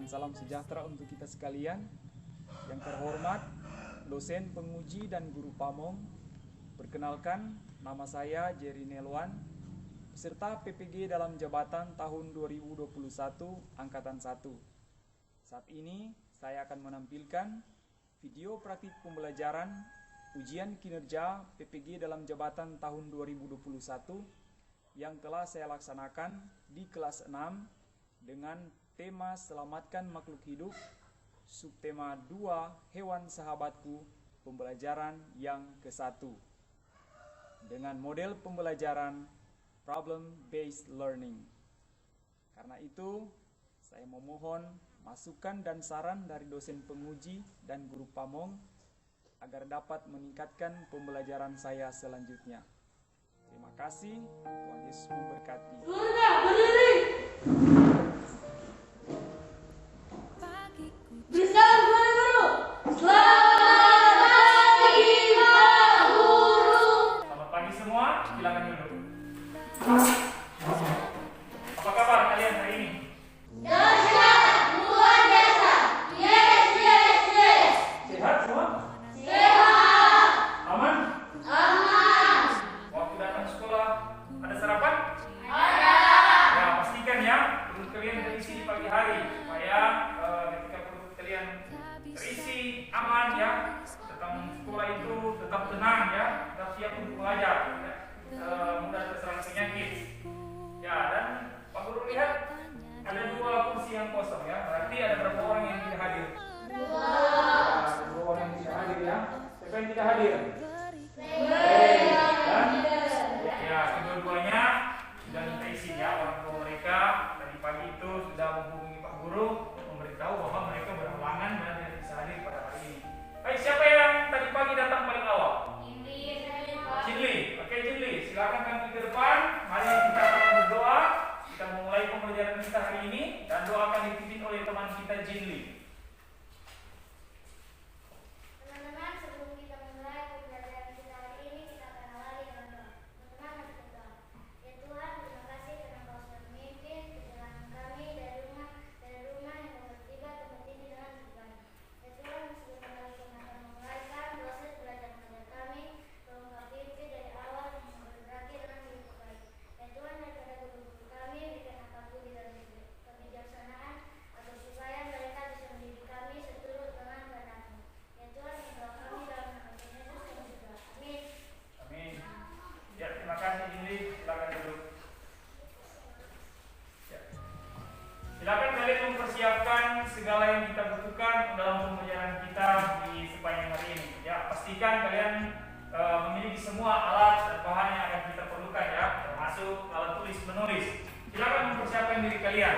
dan salam sejahtera untuk kita sekalian. Yang terhormat, dosen penguji dan guru pamong, perkenalkan nama saya Jerry Nelwan, peserta PPG dalam jabatan tahun 2021 Angkatan 1. Saat ini saya akan menampilkan video praktik pembelajaran ujian kinerja PPG dalam jabatan tahun 2021 yang telah saya laksanakan di kelas 6 dengan tema Selamatkan Makhluk Hidup, subtema 2 Hewan Sahabatku, pembelajaran yang ke-1 dengan model pembelajaran Problem-Based Learning. Karena itu, saya memohon masukan dan saran dari dosen penguji dan guru pamong agar dapat meningkatkan pembelajaran saya selanjutnya. Terima kasih, Tuhan Yesus memberkati. Selamat pagi semua, silakan duduk. Apa kabar kalian hari ini? Dahsyat, luar biasa. Yes, yes, yes. Sehat semua? Sehat. Aman? Aman. Waktu datang sekolah ada sarapan? Ada. Ya, pastikan ya perut kalian terisi di pagi hari supaya ketika perut kalian terisi aman ya, datang sekolah itu tetap tenang ya, tetap siap untuk belajar, mudah terserang penyakit. Ya, dan Pak Guru lihat ada 2 kursi yang kosong ya, berarti ada berapa orang yang tidak hadir? Ada 2 orang yang tidak hadir ya. Siapa yang tidak hadir? Dan ya, kedua-duanya sudah minta izin ya, orang tua mereka tadi pagi itu sudah menghubungi Pak Guru memberitahu bahwa mereka berhalangan dan tidak bisa hadir pada hari ini. Baik, siapa yang tadi pagi datang paling awal? Jinli. Oke, Jinli, silakan kami ke depan. Mari kita akan berdoa. Kita memulai pembelajaran kita hari ini dan doa akan dipimpin oleh teman kita Jinli. Teman-teman, sebelum kita mulai pembelajaran kita hari ini, kita akan awali dengan doa. Teman-teman, mari kita berdoa. Ya Tuhan, terima kasih karena Kau sudah memimpin perjalanan kami dari rumah yang Kau tiba tempat ini dengan baik. Ya Tuhan, sebelum kami akan memulaikan proses belajar mengajar kami, tolong Kau pimpin dari awal hingga berakhir dengan hidup baik. Ya Tuhan, daripada guru-guru kami, berikan apapun di dalam kebijaksanaan, atau supaya mereka bisa mendidik kami seturut dengan kehendak-Mu. Ya Tuhan, yang doa kami dalam nama Tuhan Yesus kami berdoa. Amin. Amin. Ya, terima kasih Jinli. Silakan duduk. Ya. Silakan kalian mempersiapkan segala yang kita butuhkan dalam pembelajaran kita di sepanjang hari ini. Ya, pastikan kalian memiliki semua alat dan bahan yang akan kita perlukan ya, termasuk alat tulis menulis. Silakan mempersiapkan diri kalian.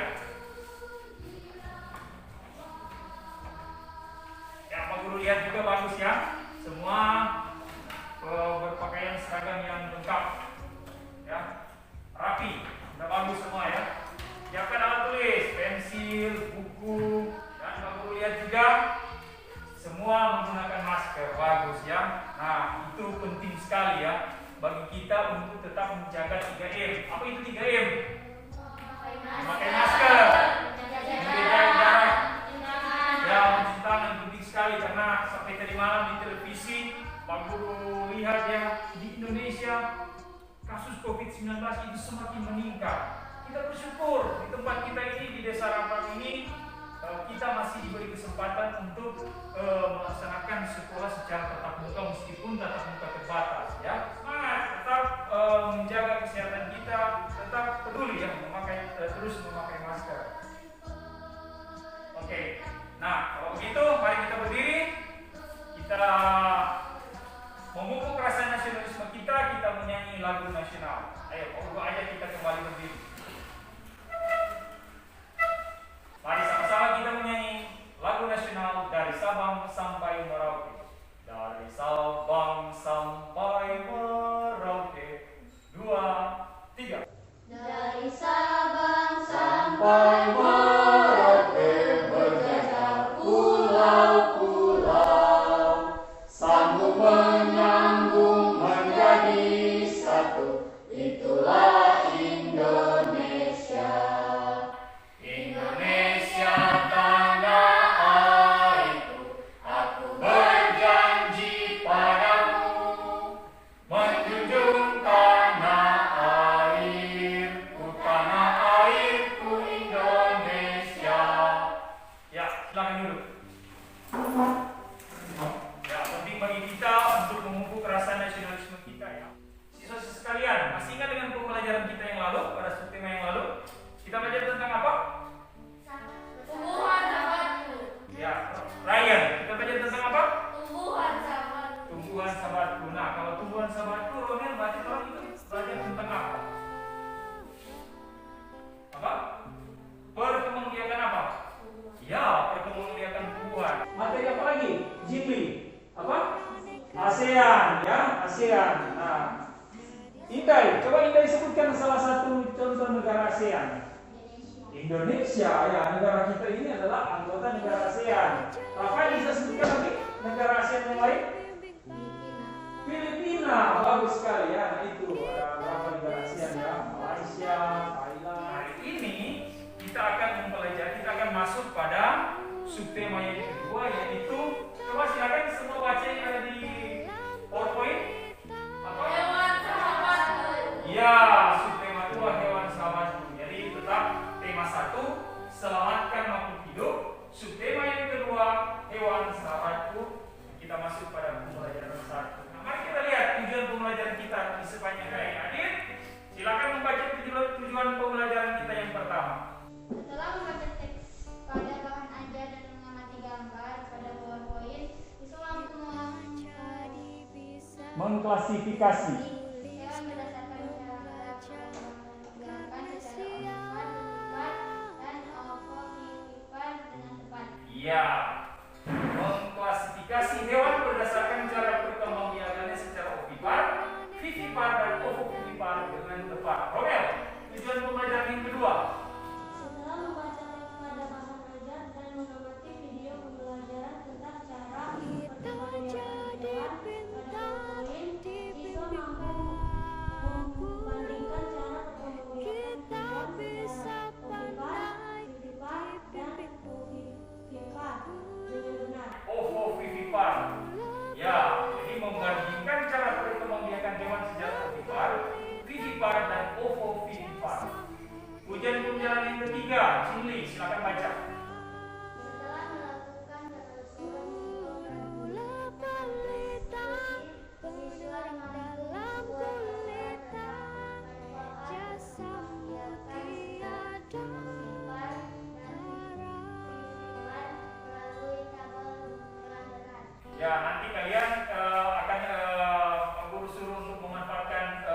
Ya, Pak Guru lihat juga bagus ya. Semua berpakaian seragam yang lengkap. Ya. Rapi, sudah bagus semua ya. Siapkan alat tulis, pensil, buku, dan Pak Guru lihat juga semua menggunakan masker, bagus ya. Nah, itu penting sekali ya bagi kita untuk tetap menjaga 3M. Apa itu 3M? Memakai masker, menjaga jarak, ya, mencuci tangan penting sekali karena sampai tadi malam di televisi Pak Guru lihat ya di Indonesia kasus COVID-19 itu semakin meningkat. Kita bersyukur di tempat kita ini di Desa Rampang ini kita masih diberi kesempatan untuk melaksanakan sekolah secara tatap muka meskipun tatap muka terbatas ya. Semangat, tetap menjaga kesehatan kita, tetap peduli ya terus memakai masker. Oke. Nah, kalau begitu mari kita berdiri. Kita memupuk rasa nasionalisme kita menyanyi lagu nasional. Ayo, pokok aja kita kembali berdiri. Mari sama-sama kita menyanyi lagu nasional dari Sabang sampai Merauke. Dari Sabang sampai Merauke. 2, 3. Dari Sabang sampai silakan duduk. Ya, penting bagi kita untuk memupuk rasa nasionalisme kita ya. Siswa-siswa sekalian, masih ingat dengan pembelajaran kita yang lalu, pada subtema yang lalu? Kita belajar tentang apa? Tumbuhan sahabatku. Ya, Ryan, kita belajar tentang apa? Tumbuhan sahabatku. Tumbuhan sahabatku. Nah, kalau tumbuhan sahabatku, Romel berarti orang itu belajar tentang apa? Apa? Perkembangbiakan apa? Ya, perkembangbiakan tumbuhan. Materi apa lagi? Jimli. Apa? ASEAN, ya, ASEAN. Nah, Indai, coba Indai sebutkan salah satu contoh negara ASEAN. Indonesia, ya, negara kita ini adalah anggota negara ASEAN. Rafael bisa sebutkan lagi negara ASEAN yang lain? Filipina, bagus sekali ya. Nah, itu ada beberapa negara ASEAN ya, Malaysia, Thailand. Hari ini kita akan mempelajari, kita akan masuk pada subtema yang kedua, yaitu coba silakan semua baca yang ada di PowerPoint. Apa? Hewan sahabatku. Ya, subtema 2 hewan sahabatku. Jadi tetap tema 1 selamatkan makhluk hidup. Subtema yang kedua hewan sahabatku. Kita masuk pada pembelajaran 1. Nah, mari kita lihat tujuan pembelajaran kita di sepanjang hari ini. Silakan membaca tujuan pembelajaran kita yang pertama. Setelah membaca teks pada bahan ajar dan mengamati gambar pada PowerPoint, siswa mampu Mengklasifikasi. hewan berdasarkan cara gerakan secara ovipat, dan ovovivipan dengan tepat. Ya, mengklasifikasi hewan berdasarkan cara perkembangbiakannya secara ovipar, vivipar, dan ovovivipar dengan tepat. Romel, tujuan pembelajaran yang kedua. Setelah membaca teks pada bahan ajar dan mengamati video pembelajaran tentang cara perkembangbiakan hewan pada PowerPoint, siswa mampu membandingkan cara perkembangbiakan hewan secara ovipar, vivipar, dan ovovivipar dengan benar. Ovovivipar. Ya, jadi membandingkan cara perkembangbiakan hewan secara ovipar, vivipar, dan ovovivipar. Tujuan pembelajaran yang ketiga, Cinli, silakan baca. Setelah melakukan penelusuran siswa mampu membuat laporan manfaat membiarkan vivipar dan vivipar melalui tabel hewan-hewan. Ya, nanti kalian akan Pak Guru suruh untuk memanfaatkan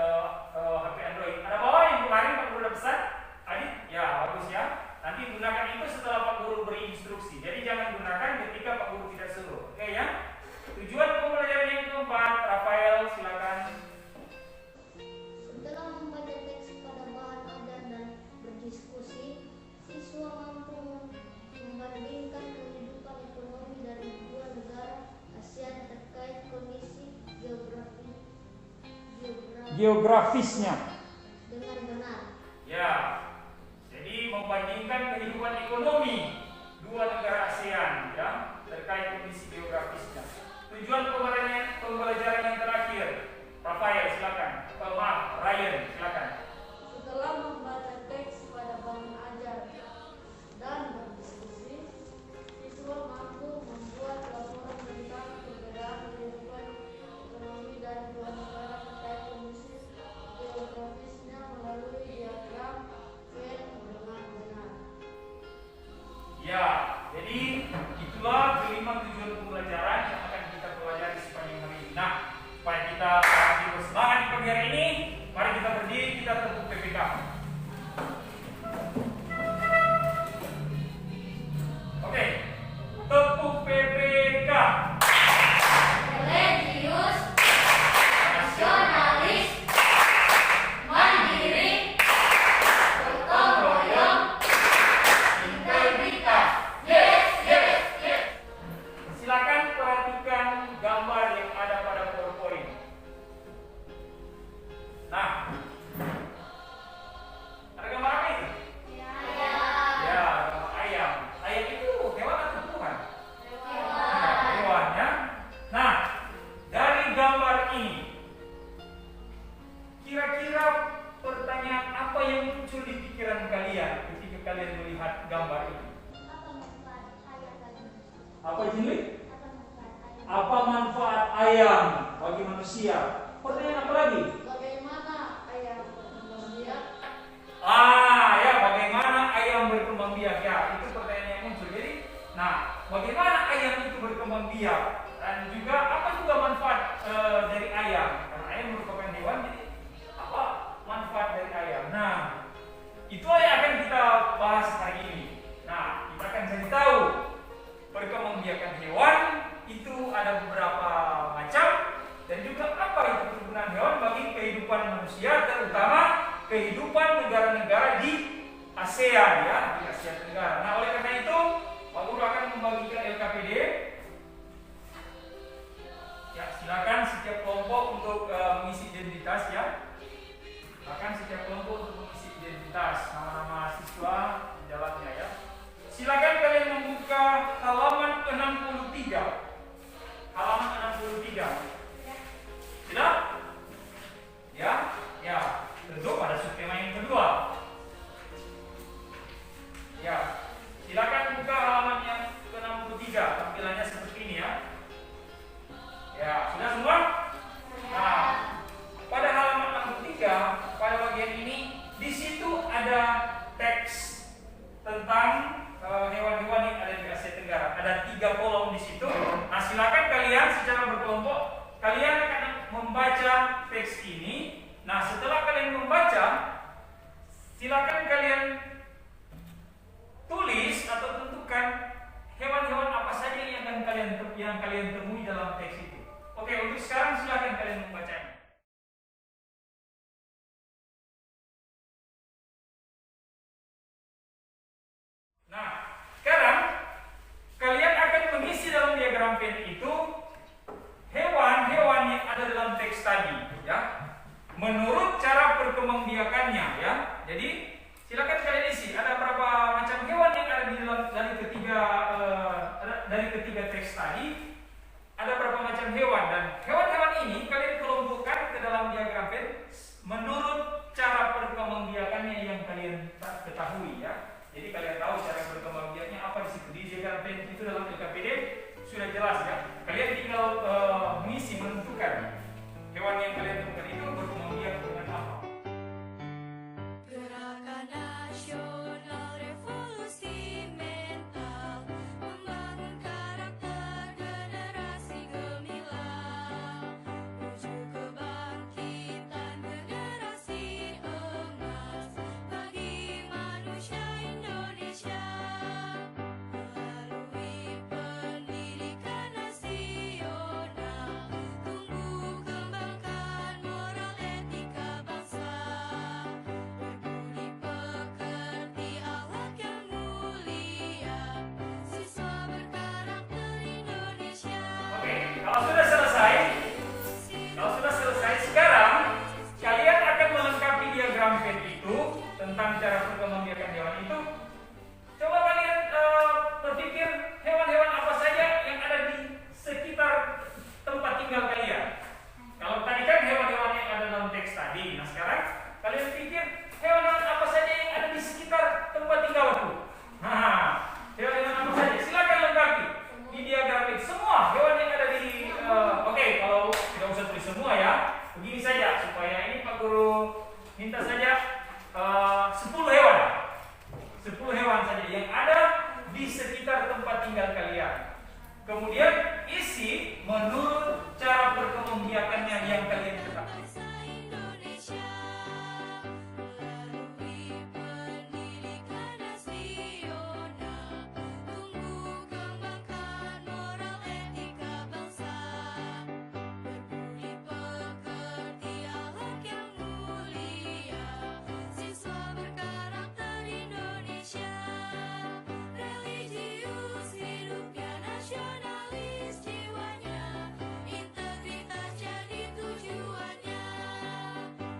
HP Android. Ada bawa yang kemarin Pak Guru udah pesan? Adit? Ya, bagus ya. Nanti gunakan itu setelah Pak Guru beri instruksi. Jadi jangan gunakan ketika Pak Guru tidak suruh. Oke ya? Tujuan pembelajaran yang keempat, Rafael silakan. Setelah membaca teks pada bahan ajar dan berdiskusi, siswa mampu membandingkan kehidupan ekonomi dari dua negara ASEAN terkait kondisi Geografisnya. dengan benar. Ya. Jadi membandingkan kehidupan ekonomi dua negara ASEAN ya terkait kondisi geografisnya. Tujuan pembelajaran yang terakhir, Rafael silakan. Maaf, Ryan silakan. Setelah membaca teks pada bahan ajar dan berdiskusi, siswa mampu membuat laporan tentang perbedaan kehidupan ekonomi dari dua negara terkait kondisi geografisnya melalui diagram Venn dengan benar. Ya, jadi itulah kelima tujuan pembelajaran yang akan kita pelajari sepanjang hari ini. Nah, supaya kita lebih bersemangat di pagi hari ini, mari kita berdiri, kita tepuk PPK. Oke, tepuk PPK. Religius, nasionalis, mandiri, gotong royong, integritas. Yes, yes. Apa Jinli? Apa manfaat Apa manfaat ayam? ayam bagi manusia? Pertanyaan apa lagi? Bagaimana ayam berkembang biak? Ya, bagaimana ayam berkembang biak? Ya, itu pertanyaan yang muncul. Jadi, bagaimana ayam itu berkembang biak? Dan juga apa juga manfaat dari ayam? Karena ayam merupakan hewan, jadi apa manfaat dari ayam? Nah, itu yang akan kita bahas hari ini. Nah, kita akan cari tahu perkembangbiakan hewan itu ada beberapa macam dan juga apa itu kegunaan hewan bagi kehidupan manusia, terutama kehidupan negara-negara di ASEAN ya, di Asia Tenggara. Nah, oleh karena itu Pak Guru akan membagikan LKPD. Ya, silakan setiap kelompok untuk mengisi identitas ya. Silakan setiap kelompok untuk mengisi identitas, nama-nama siswa di dalamnya ya. Silakan kalian membuka halaman 63. Halaman 63. Sudah? Ya? Ya. Tentu pada subtema yang kedua. Ya. Silakan buka halaman yang ke-63. Tampilannya seperti ini ya. Ya, sudah semua? Nah, pada halaman 63, pada bagian ini di situ ada teks tentang hewan-hewan yang ada di Asia Tenggara. Ada 3 kolom di situ. Nah, silakan kalian secara berkelompok kalian akan membaca teks ini. Nah, setelah kalian membaca, silakan kalian tulis atau tentukan hewan-hewan apa saja yang akan kalian temui dalam teks itu. Oke, untuk sekarang silakan kalian membacanya. Nah, sekarang kalian akan mengisi dalam diagram Venn itu hewan-hewan yang ada dalam teks tadi, ya. Menurut cara perkembangbiakannya, ya. Jadi silakan kalian isi. Ada berapa macam hewan yang ada di dalam dari ketiga teks tadi? Ada berapa macam hewan dan hewan-hewan ini kalian kelompokkan ke dalam diagram Venn menurut cara perkembangbiakannya yang kalian ketahui, ya. Jadi kalian tahu cara berkembang biaknya apa di situ. Di diagram Venn itu dalam LKPD sudah jelas ya. Kalian tinggal mengisi, menentukan hewan yang kalian temukan itu berkembang biak dengan apa. Gerakan Nasional Revolusi Mental membangun karakter generasi gemilang menuju kebangkitan generasi emas bagi manusia Indonesia melalui pendidikan nasional tumbuh kembangkan moral etika bangsa berbudi pekerti akhlak yang mulia siswa berkarakter Indonesia. Oke, kalau sudah selesai sekarang kalian akan melengkapi diagram Venn itu tentang cara perkembangbiakan hewan itu. Coba kalian berpikir hewan-hewan apa saja yang ada di sekitar tempat tinggal kalian. Kalau tadi kan hewan-hewan yang ada dalam teks tadi. Nah, sekarang kalian pikir hewan-hewan apa saja yang ada di sekitar tempat tinggalku. Nah, hewan-hewan apa saja? Silakan lengkapi di diagram ini. Semua hewan yang ada di oke, kalau tidak usah tulis semua ya. Begini saja supaya ini Pak Guru minta saja 10 hewan. 10 hewan saja yang ada di sekitar tempat tinggal kalian. Kemudian isi menurut cara perkembangbiakannya yang kalian ketahui. Bangsa Indonesia melalui pendidikan nasional tumbuh kembangkan moral etika bangsa berbudi pekerti akhlak yang mulia siswa berkarakter Indonesia religius hidupnya nasionalis jiwanya integritas jadi tujuannya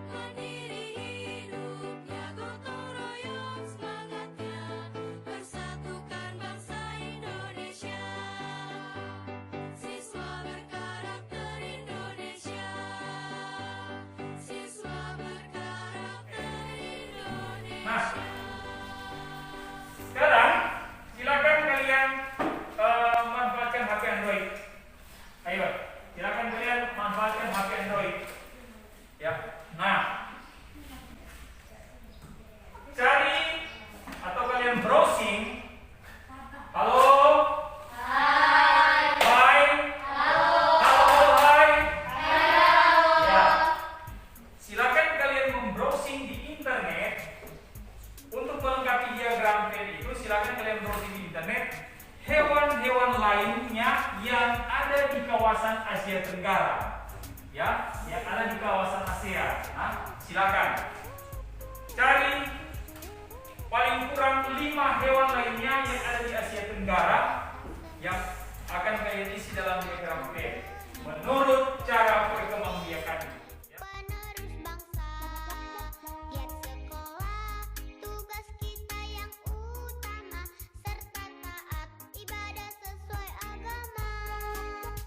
mandiri hidupnya gotong royong semangatnya persatukan bangsa Indonesia siswa berkarakter Indonesia siswa berkarakter Indonesia. Nah, sekarang silakan kalian manfaatkan hewan lainnya yang ada di kawasan Asia Tenggara. Ya, yang ada di kawasan ASEAN. Nah, silakan cari paling kurang 5 hewan lainnya yang ada di Asia Tenggara yang akan kalian isi dalam diagram Venn menurut cara perkembangbiakannya. Penerus bangsa, giat sekolah, tugas kita yang utama, serta taat ibadah sesuai agama.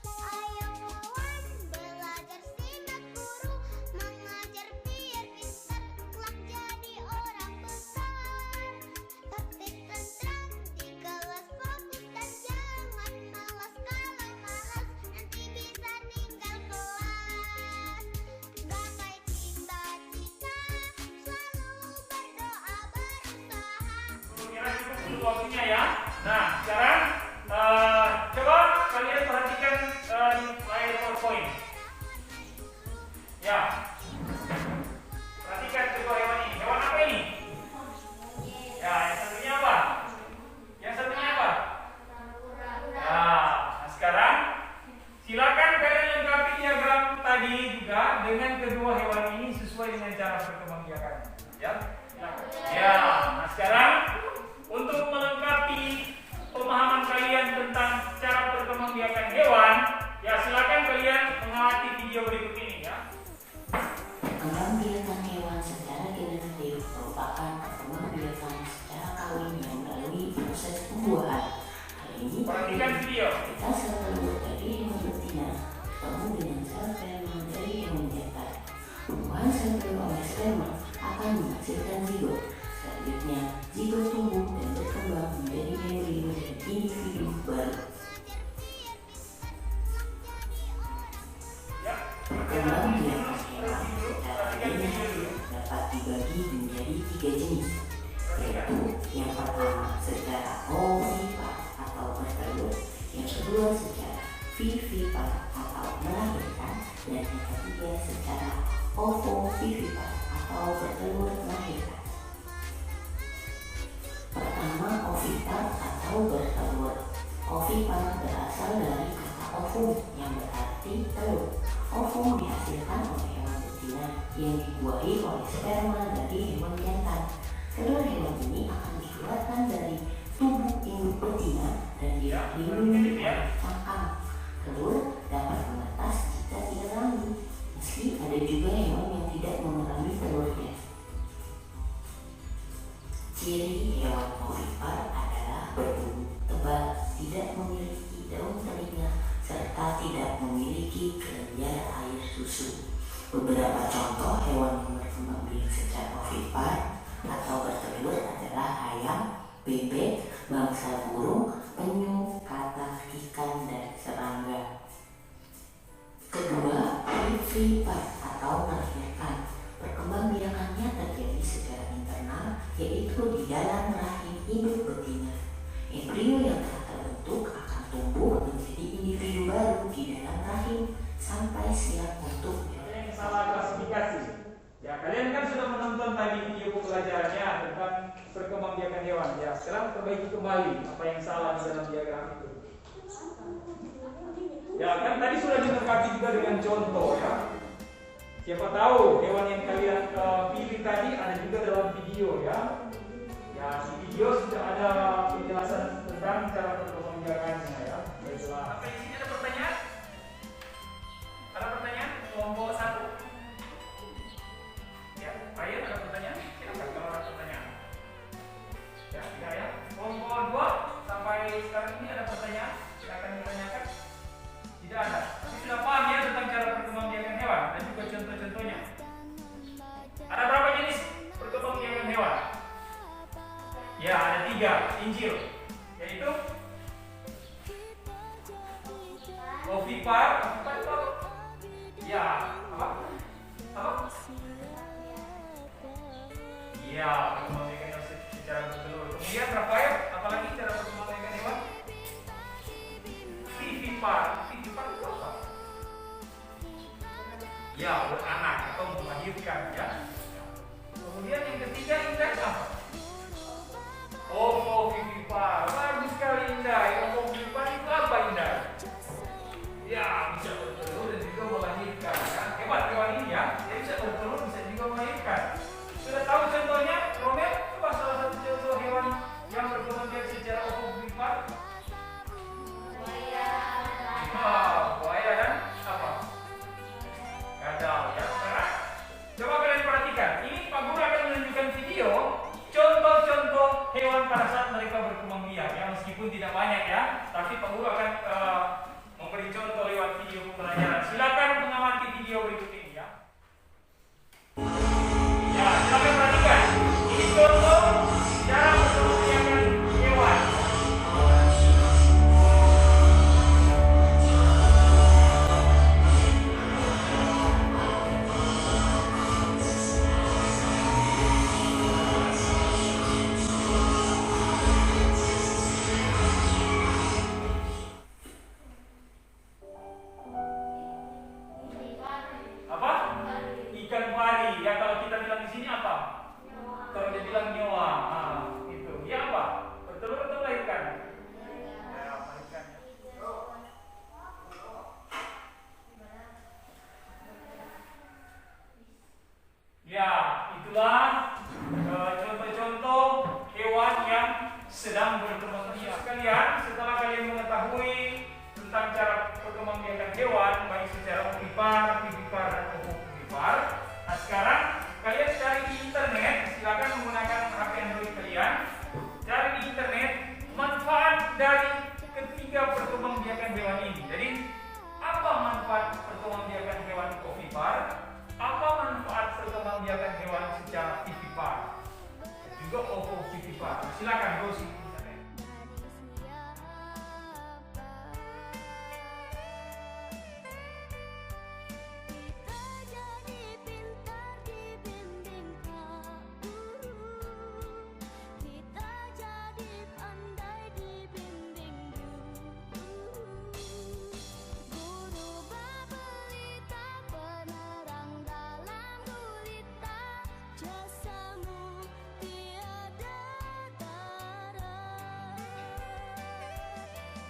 Ayo kawan, belajar simak guru, mengajar biar pintar, kelak jadi orang besar. Tapi tentram di kelas, fokus dan jangan malas. Kalau malas nanti bisa ninggal kelas. Gapai cita-cita, selalu berdoa berusaha. Kira cukup untuk waktunya ya. Nah, sekarang coba kalian perhatikan di layar PowerPoint. Ya, perhatikan kedua hewan ini. Hewan apa ini? Ya, yang satunya apa? Yang satunya apa? Nah, sekarang silakan kalian lengkapi diagram tadi juga dengan kedua hewan ini sesuai dengan cara perkembangbiakannya. Ya, silakan. Ya, nah sekarang untuk melengkapi pemahaman kalian tentang cara perkembangbiakan hewan, ya silakan kalian mengamati video berikut ini ya. Perkembangbiakan hewan secara generatif merupakan perkembangbiakan secara kawin yang melalui proses pembuahan. Hal ini Perhatikan video. kita sel telur dari hewan betina bertemu dengan sel sperma dari hewan jantan. Pembuahan sel telur oleh sperma akan menghasilkan zigot. Selanjutnya, zigot tumbuh dan berkembang menjadi embrio dan individu baru. Ya. Perkembangbiakan hewan secara generatif dapat dibagi menjadi 3 jenis, yaitu yang pertama secara ovipar atau bertelur, yang kedua secara vivipar atau melahirkan, dan yang ketiga secara ovovivipar atau bertelur melahirkan. Pertama, ovipar atau bertelur. Ovipar berasal dari kata ovum yang berarti telur. Ovum dihasilkan oleh hewan betina yang dibuahi oleh sperma dari hewan jantan. Telur hewan ini akan dikeluarkan dari tubuh induk betina dan dilindungi oleh cangkang. Telur dapat menetas jika tidak hamil, meski ada juga hewan yang tidak mengalami telurnya. Ciri hewan ovipar adalah berbulu tebal, tidak memiliki daun telinga, serta tidak memiliki kelenjar air susu. Beberapa contoh hewan yang berkembang biak secara ovipar atau bertelur adalah ayam, bebek, bangsa burung, penyu, katak, ikan, dan serangga. Kedua, vivipar atau melahirkan. Perkembangbiakannya terjadi secara internal, yaitu di dalam rahim induk betina. Embrio yang telah terbentuk akan tumbuh menjadi individu baru di dalam rahim sampai siap untuk Yang salah klasifikasi. Ya, kalian kan sudah menonton tadi video pembelajarannya tentang perkembangbiakan hewan. Ya, sekarang perbaiki kembali apa yang salah di dalam diagram itu. Ya, kan tadi sudah dilengkapi juga dengan contoh ya. Siapa tahu hewan yang kalian pilih tadi ada juga dalam video ya. Ya, di video sudah ada penjelasan tentang cara perkembangbiakannya ya. Baiklah. Sampai di sini ada pertanyaan? Ada pertanyaan? Kelompok 1. Ya, ayo ada pertanyaan? Silakan kalau ada pertanyaan. Ya, tidak ya. Kelompok 2 sampai sekarang ini ada pertanyaan? Silakan ditanyakan. Tidak ada. Tapi sudah paham ya tentang cara perkembangbiakan hewan dan juga contoh-contohnya. Ada berapa jenis perkembangbiakan hewan? Ya, ada 3 Injil, yaitu ovipar itu apa? Ya, apa? Iya, perkembangbiakan hewan secara bertelur. Kemudian Rafael, apalagi cara perkembangbiakan hewan? Vivipar. Vivipar itu apa? Ya, beranak atau melahirkan ya. Kemudian yang ketiga Indah apa? Ovovivipar. Bagus sekali Indah. Ovovivipar itu ya. Tapi Pak Guru akan memberi contoh lewat video pembelajaran. Silakan mengamati video berikut ini ya. Ya, silakan perhatikan. Ini contoh cara memperlakukan hewan. Apa? Ikan pari. Ya kalau kita bilang di sini apa? Kalau dia bilang nyoa. Ah, itu. Ya apa? Bertelur atau melahirkan? Ya, melahirkan. Ya, itulah contoh-contoh hewan yang sedang berkembang biak sekalian. Setelah kalian mengetahui tentang cara perkembangbiakan hewan, baik secara ovipar, vivipar, dan ovovivipar. Nah sekarang kalian cari di internet, silakan menggunakan HP Android kalian. Cari di internet manfaat dari ketiga perkembangbiakan hewan ini. Jadi apa manfaat perkembangbiakan hewan ovipar? Apa manfaat perkembangbiakan hewan secara vivipar? Juga ovovivipar. Silakan browsing di internet. Kita jadi pintar dibimbing Pak Guru. Kita jadi pandai dibimbing guru. Guru babelita penerang dalam gulita, jasamu tiada tara.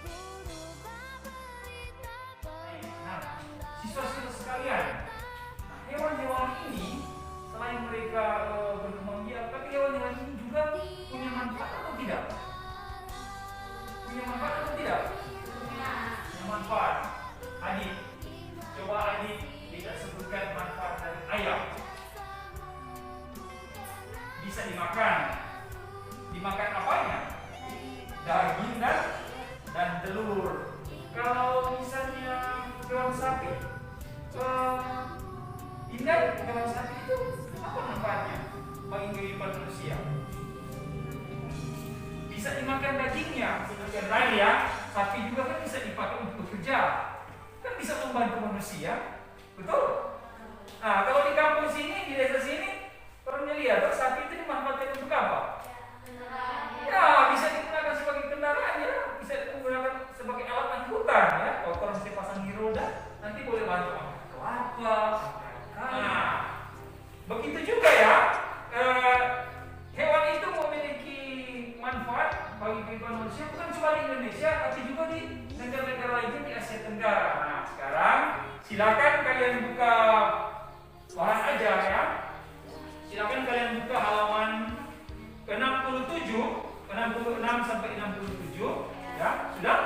Guru babelita Nah, penerang siswa-siswa sekalian, hewan-hewan ini selain mereka berkembang biak, tapi hewan-hewan ini juga punya manfaat atau tidak? Punya manfaat atau tidak? Punya manfaat. Adik, coba adik tidak sebutkan manfaat dari ayam. Bisa dimakan. Dimakan apanya? Daging dan telur. Kalau misalnya hewan sapi, Indah, hewan sapi itu apa manfaatnya bagi kehidupan manusia? Bisa dimakan dagingnya, bukan lagi ya. Sapi juga kan bisa dipakai untuk bekerja, kan bisa membantu manusia, betul? Nah, kalau di kampung sini, di desa sini, pernah lihat sapi itu dimanfaatkan untuk apa? Ya, bisa digunakan sebagai kendaraan ya, bisa digunakan sebagai alat angkutan ya. Kalau mesti pasang di roda, nanti boleh bantu angkat kelapa, nah, begitu juga ya. Hewan itu memiliki manfaat bagi kehidupan manusia bukan cuma di Indonesia, tapi juga di negara-negara lainnya di Asia Tenggara. Nah, sekarang silakan kalian buka bahan aja ya. Silakan kalian buka halaman 66 sampai 67 ya, sudah.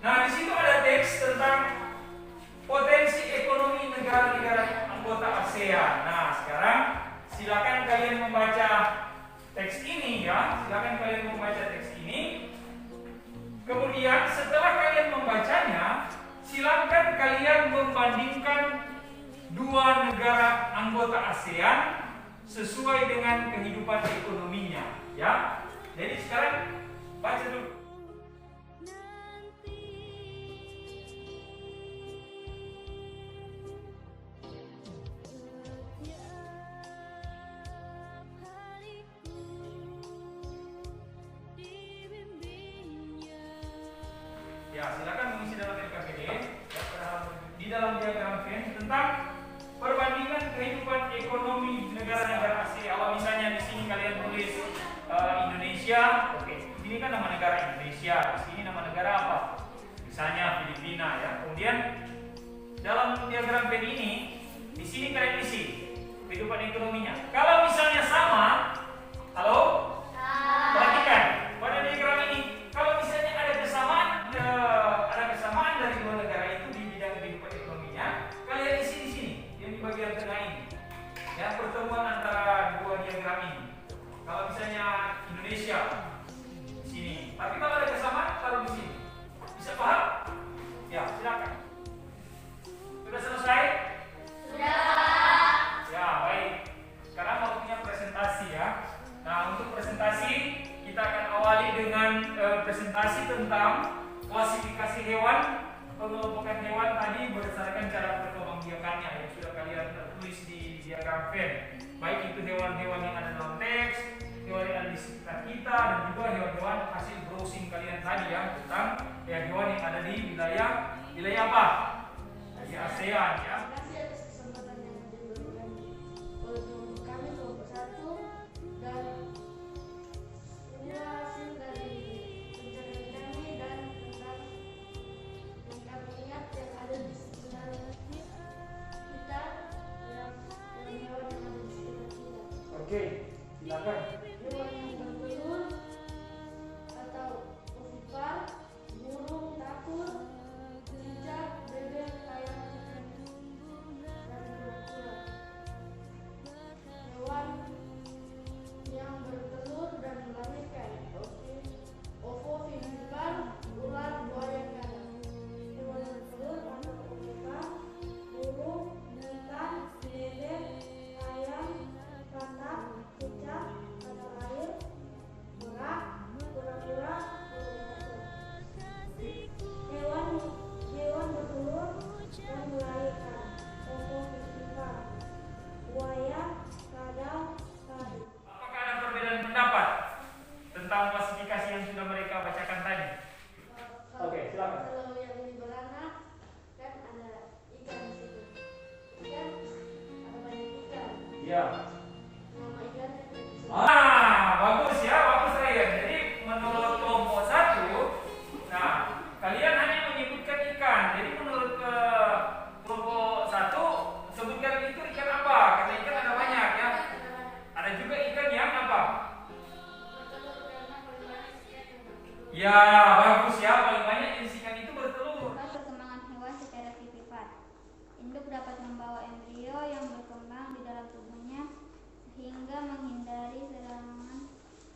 Nah, di situ ada teks tentang potensi ekonomi negara-negara anggota ASEAN. Nah, sekarang silakan kalian membaca teks ini ya. Silakan kalian membaca teks ini. Kemudian setelah kalian membacanya, silakan kalian membandingkan dua negara anggota ASEAN sesuai dengan kehidupan ekonominya ya. Jadi sekarang baca dulu. Ya, silakan mengisi dalam RKPD di dalam diagram Venn tentang perbandingan kehidupan ekonomi negara-negara ASEAN. Kalau misalnya di sini kalian tulis Indonesia, oke. Ini kan nama negara Indonesia. Di sini nama negara apa? Misalnya Filipina ya. Kemudian dalam diagram Venn ini, di sini kalian isi kehidupan ekonominya. Kalau misalnya sama, halo? Perhatikan pada diagram ini. Kalau misalnya ada kesamaan dari dua negara itu di bidang kehidupan ekonominya, kalian isi di sini yang di bagian tengah ini. Ya, pertemuan antara dua diagram ini. Kalau misalnya Indonesia di sini, tapi kalau ada kesamaan taruh di sini. Ya. Nama Ikan tertulis. Bagus ya, bagus Ryan. Jadi menurut kelompok 1, nah kalian hanya menyebutkan ikan. Jadi menurut kelompok 1, sebutkan itu ikan apa? Karena ikan ada banyak ya. Ada juga ikan yang apa? Ya, bagus ya. Paling banyak jenis ikan itu bertelur. Perkembangan hewan secara vivipar. Induk dapat membawa embrio yang berkembang di dalam tubuhnya sehingga menghindari serangan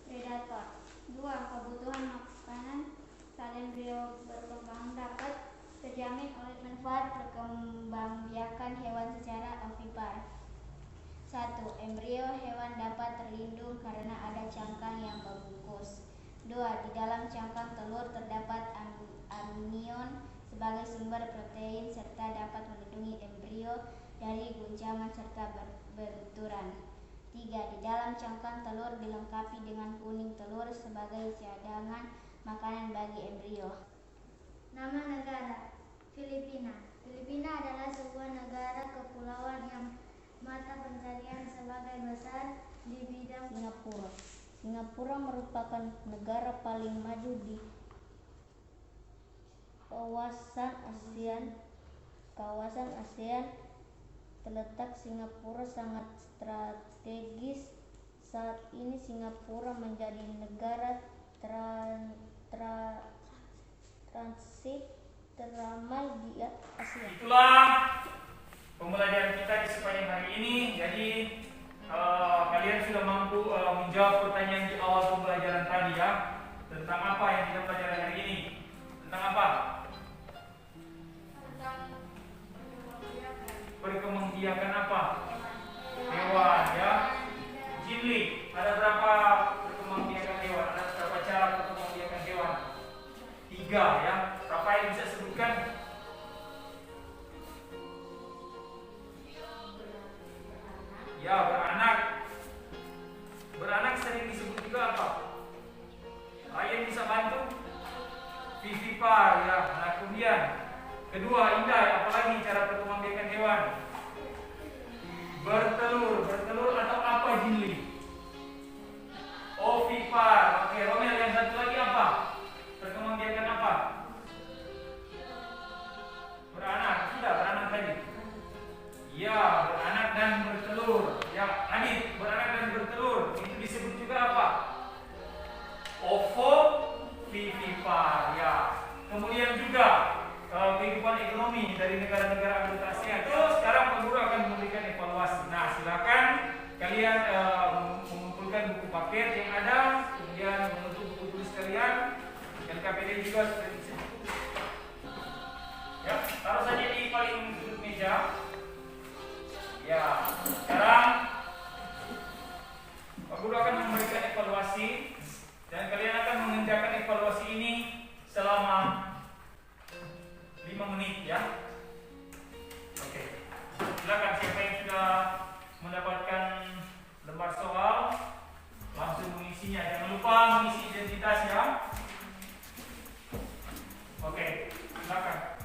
predator. 2. Kebutuhan makanan saat embrio berkembang dapat terjamin oleh manfaat perkembangbiakan hewan secara ovipar. 1. Embrio hewan dapat terlindung karena ada cangkang yang membungkus. 2. Di dalam cangkang telur terdapat amnion sebagai sumber protein serta dapat melindungi embrio dari guncangan serta benturan. 3. Di dalam cangkang telur dilengkapi dengan kuning telur sebagai cadangan makanan bagi embrio. Nama negara: Filipina. Filipina adalah sebuah negara kepulauan yang mata pencarian sebagai besar di bidang Singapura. Singapura merupakan negara paling maju di kawasan ASEAN. Terletak Singapura sangat strategis. Saat ini Singapura menjadi negara transit teramai di Asia. Itulah pembelajaran kita di sepanjang hari ini. Jadi kalian sudah mampu menjawab pertanyaan di awal pembelajaran tadi ya. Tentang apa yang kita pelajari hari ini? Tentang apa? Perkembangbiakan apa? Hewan ya. Jinli, ada berapa perkembangbiakan hewan? Ada berapa cara perkembangbiakan hewan? 3 ya. Berapa yang bisa sebutkan? Ya, beranak. Beranak sering disebut juga apa? Yang bisa bantu? Vivipar ya. Nah, kemudian kedua, Indah, apalagi cara perkembangbiakan hewan? Bertelur. Bertelur atau apa Jinli? Ovipar. Oke, Romel, yang satu lagi apa? Perkembangbiakan apa? Beranak. Sudah beranak tadi. Ya, beranak dan bertelur. Ya, Adit, beranak dan bertelur. Itu disebut juga apa? Ovovivipar. Ya. Kemudian juga kehidupan ekonomi dari negara-negara anggota ASEAN. Terus sekarang Pak Guru akan memberikan evaluasi. Nah, silakan kalian mengumpulkan buku paket yang ada, kemudian menutup buku tulis kalian. Dan KPD juga sudah disebut. Ya, taruh saja di paling sudut meja. Ya, sekarang Pak Guru akan memberikan evaluasi dan kalian akan mengerjakan evaluasi ini selama 5 menit ya. Oke. Silakan siapa yang sudah mendapatkan lembar soal langsung mengisinya. Jangan lupa mengisi identitas ya. Oke, silakan.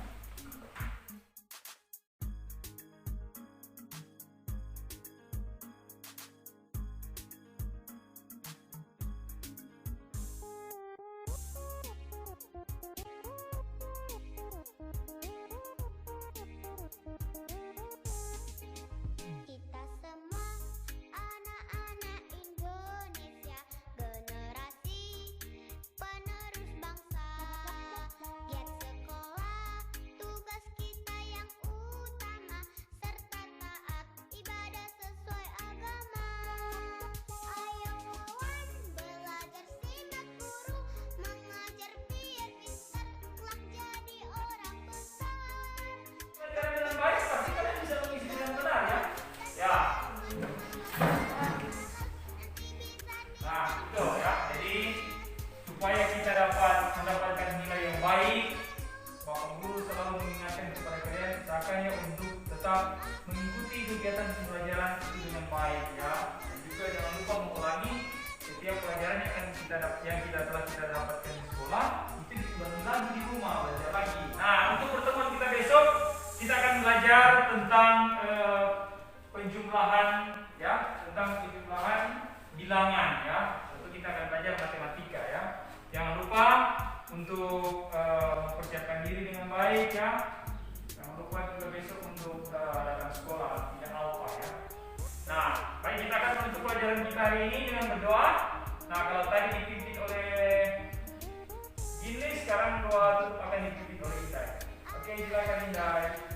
Kita semua anak-anak Indonesia, generasi penerus bangsa. Giat sekolah, tugas kita yang utama, serta taat ibadah sesuai agama. Ayo kawan, belajar simak guru, mengajar biar pintar, kelak jadi orang besar. Dengan baik pasti kalian bisa mengisi dengan benar ya. Ya. Nah, itu ya. Jadi supaya kita dapat mendapatkan nilai yang baik, Pak Guru selalu mengingatkan kepada kalian caranya untuk tetap mengikuti kegiatan pembelajaran itu dengan baik ya. Dan juga jangan lupa mengulangi setiap pelajaran yang kita dapatkan di sekolah itu diulangi lagi di rumah, belajar lagi. Nah, untuk pertemuan kita besok kita akan belajar tentang penjumlahan ya, tentang penjumlahan bilangan ya. Tentu kita akan belajar matematika ya. Jangan lupa untuk mempersiapkan diri dengan baik ya. Jangan lupa juga besok untuk datang sekolah, tidak lupa ya. Nah, baik, kita akan menutup pelajaran kita hari ini dengan berdoa. Nah, kalau tadi dipimpin oleh Gini, sekarang doa tutup akan dipimpin oleh Indai. Oke, silakan Indai.